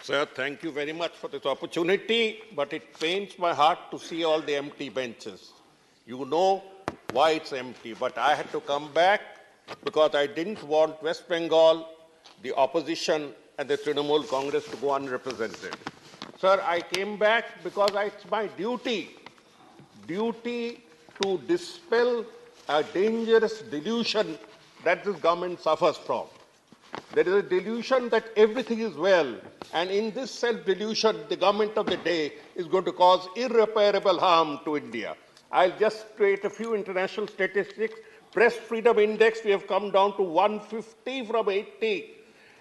Sir, thank you very much for this opportunity, but it pains my heart to see all the empty benches. You know why it's empty, but I had to come back because I didn't want West Bengal, the opposition, and the Trinamool Congress to go unrepresented. Sir, I came back because it's my duty to dispel a dangerous delusion that this government suffers from. There is a delusion that everything is well, and in this self-delusion, the government of the day is going to cause irreparable harm to India. I'll just state a few international statistics. Press freedom index, we have come down to 150 from 80.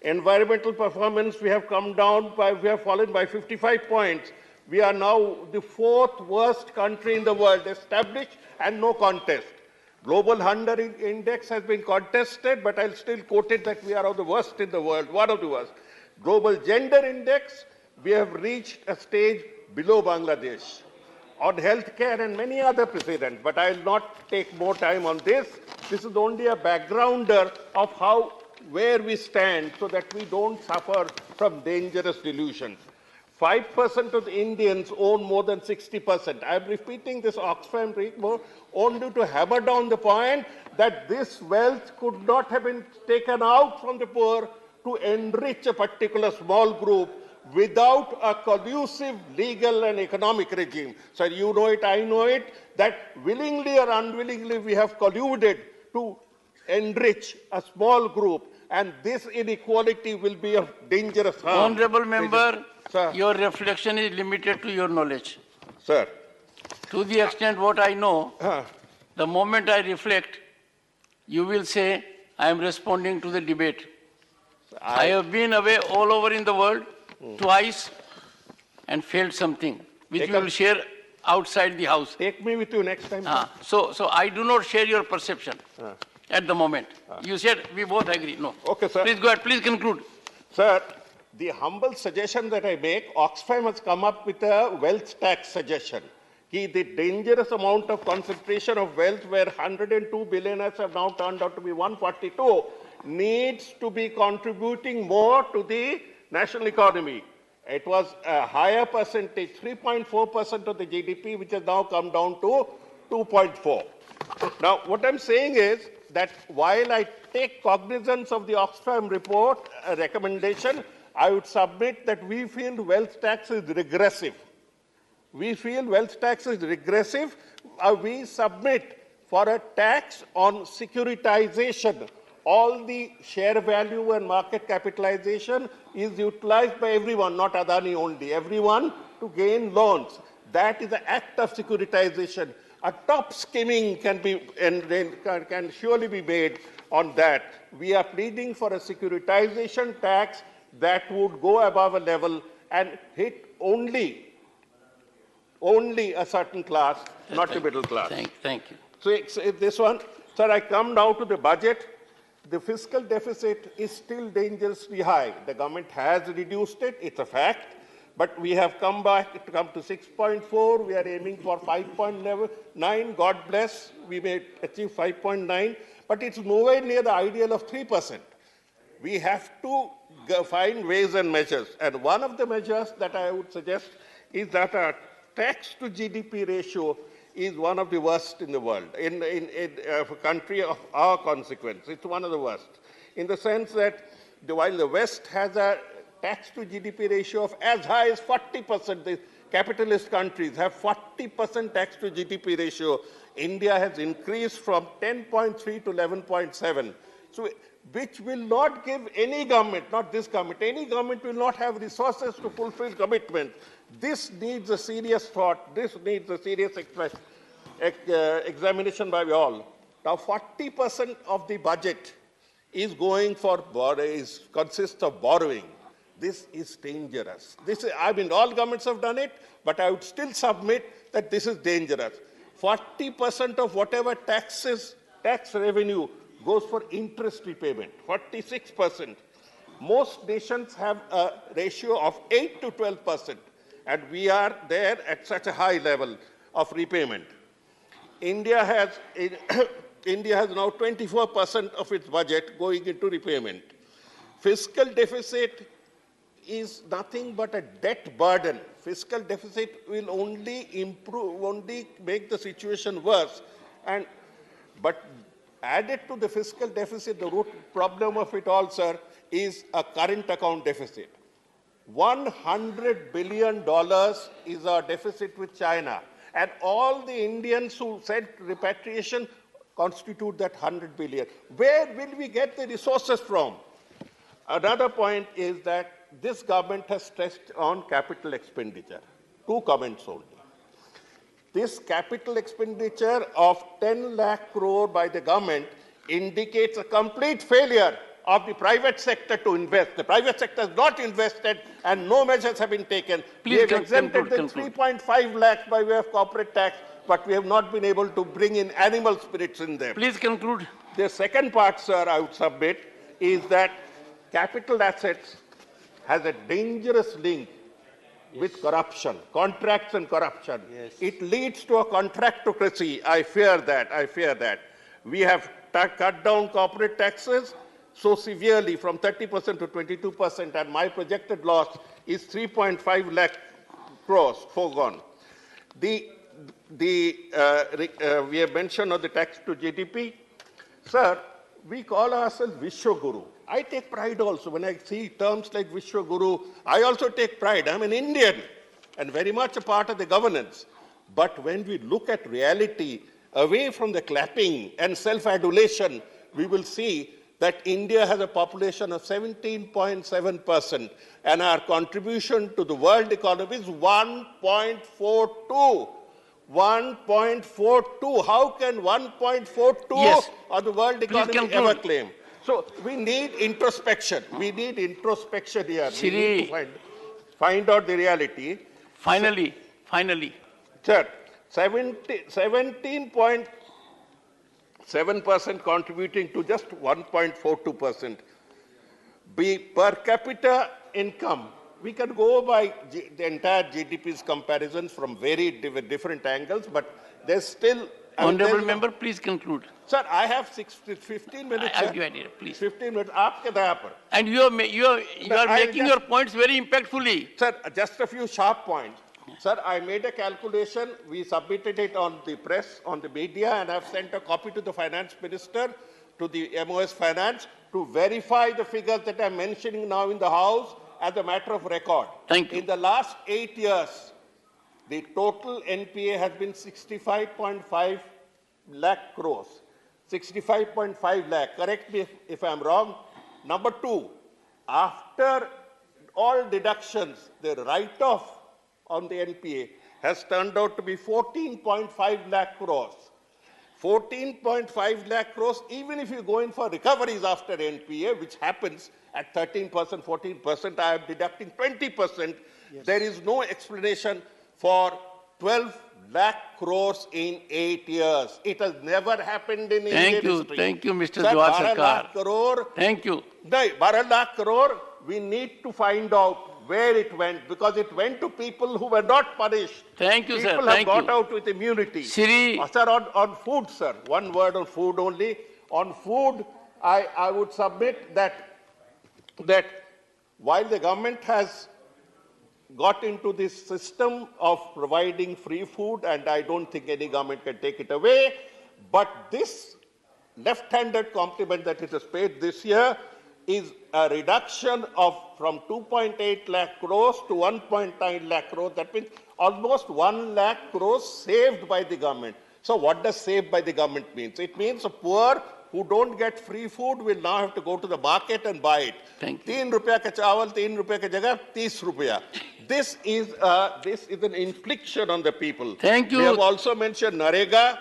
Environmental performance, we have fallen by 55 points. We are now the 4th worst country in the world, established and no contest. Global Hunger Index has been contested, but I'll still quote it that we are of the worst in the world, one of the worst. Global Gender Index, we have reached a stage below Bangladesh. On healthcare and many other precedents, but I'll not take more time on this. This is only a backgrounder of where we stand so that we don't suffer from dangerous delusions. 5% of the Indians own more than 60%. I'm repeating this Oxfam report only to hammer down the point that this wealth could not have been taken out from the poor to enrich a particular small group without a conducive legal and economic regime. So you know it, I know it, that willingly or unwillingly we have colluded to enrich a small group, and this inequality will be of dangerous harm. Honorable member, Sir. Your reflection is limited to your knowledge. Sir. To the extent what I know, the moment I reflect, you will say, I am responding to the debate. I have been away all over in the world twice and failed something, which we will share outside the house. Take me with you next time. So I do not share your perception at the moment. You said we both agree. No. Okay, sir. Please go ahead. Please conclude. Sir, the humble suggestion that I make, Oxfam has come up with a wealth tax suggestion. The dangerous amount of concentration of wealth, where 102 billionaires have now turned out to be 142, needs to be contributing more to the national economy. It was a higher percentage, 3.4% of the GDP, which has now come down to 2.4. Now, what I'm saying is that while I take cognizance of the Oxfam report recommendation, I would submit that we feel wealth tax is regressive. We feel wealth tax is regressive. We submit for a tax on securitization. All the share value and market capitalization is utilized by everyone, not Adani only, everyone to gain loans. That is an act of securitization. A top skimming can surely be made on that. We are pleading for a securitization tax that would go above a level and hit only a certain class, not the middle class. Thank you. So this one, sir, I come now to the budget. The fiscal deficit is still dangerously high. The government has reduced it, it's a fact, but we have come to 6.4. We are aiming for 5.9. God bless, we may achieve 5.9, but it's nowhere near the ideal of 3%. We have to find ways and measures. And one of the measures that I would suggest is that our tax to GDP ratio is one of the worst in the world. In a country of our consequence, it's one of the worst. In the sense that while the West has a tax to GDP ratio of as high as 40%, the capitalist countries have 40% tax to GDP ratio. India has increased from 10.3 to 11.7. So, which will not give any government, not this government, any government will not have resources to fulfill commitment. This needs a serious thought. This needs a serious examination by all. Now, 40% of the budget is going for consists of borrowing. This is dangerous. All governments have done it, but I would still submit that this is dangerous. 40% of whatever tax revenue goes for interest repayment, 46%. Most nations have a ratio of 8 to 12%, and we are there at such a high level of repayment. India has now 24% of its budget going into repayment. Fiscal deficit is nothing but a debt burden. Fiscal deficit will only improve, only make the situation worse. But added to the fiscal deficit, the root problem of it all, sir, is a current account deficit. $100 billion is our deficit with China. And all the Indians who said repatriation constitute that 100 billion. Where will we get the resources from? Another point is that this government has stressed on capital expenditure. 2 comments only. This capital expenditure of 10 lakh crore by the government indicates a complete failure of the private sector to invest. The private sector has not invested and no measures have been taken. We have exempted the 3.5 lakhs by way of corporate tax, but we have not been able to bring in animal spirits in them. Please conclude. The second part, sir, I would submit, is that capital assets has a dangerous link with corruption, contracts and corruption. Yes. It leads to a contractocracy. I fear that. We have cut down corporate taxes so severely from 30% to 22%, and my projected loss is 3.5 lakh crores foregone. We have mentioned of the tax to GDP. Sir, we call ourselves Vishwaguru. I take pride also. When I see terms like Vishwaguru, I also take pride. I'm an Indian and very much a part of the governance. But when we look at reality, away from the clapping and self-adulation, we will see that India has a population of 17.7%, and our contribution to the world economy is 1.42. 1.42. How can 1.42 of the world economy ever claim? So we need introspection. We need introspection here. Shri, we need to find out the reality. Finally. Sir, 17.7% contributing to just 1.42%. Per capita income, we can go by the entire GDP's comparisons from very different angles, but there's still... Honorable member, please conclude. Sir, I have 15 minutes. I'll give you please. 15 minutes. Aapke daya par. And you are making your points very impactfully. Sir, just a few sharp points. Sir, I made a calculation. We submitted it on the press, on the media, and I've sent a copy to the finance minister, to the MOS Finance, to verify the figures that I'm mentioning now in the House as a matter of record. Thank you. In the last 8 years, the total NPA has been 65.5 lakh crores. 65.5 lakh. Correct me if I'm wrong. Number 2, after all deductions, the write-off on the NPA has turned out to be 14.5 lakh crores. 14.5 lakh crores, even if you go in for recoveries after NPA, which happens at 13%, 14%, I am deducting 20%. Yes. There is no explanation for 12 lakh crores in 8 years. It has never happened in Indian history. Thank you, Mr. Jawhar Sircar. Thank you. 12 lakh crore, we need to find out where it went, because it went to people who were not punished. Thank you, sir. People have got out with immunity. Shri. Sir, on food, sir, one word on food only. On food, I would submit that while the government has got into this system of providing free food, and I don't think any government can take it away, but this left-handed compliment that it has paid this year is a reduction of from 2.8 lakh crores to 1.9 lakh crores. That means almost 1 lakh crores saved by the government. So what does saved by the government mean? It means a poor who don't get free food will now have to go to the market and buy it. Thank you. 3 rupiah ka chawal, 3 rupiah ka jagah, 30 rupiah. This is an infliction on the people. Thank you. We have also mentioned Narega,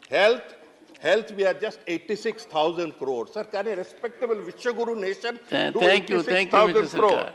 health. Health, we are just 86,000 crores. Sir, can a respectable Vishwaguru nation do 86,000 crores?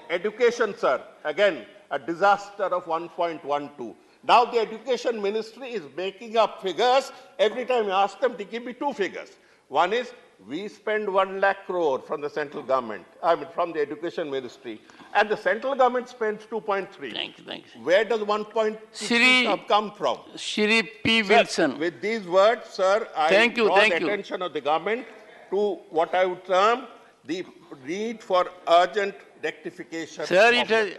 Education, sir, again, a disaster of 1.12. Now the education ministry is making up figures. Every time you ask them, they give me 2 figures. One is, we spend 1 lakh crore from the central government, from the education ministry, and the central government spends 2.3. Thank you. Where does 1.6 come from? Shri P. Wilson. Sir, with these words, sir, I draw the attention of the government to what I would term the need for urgent rectification. Sir, of it has,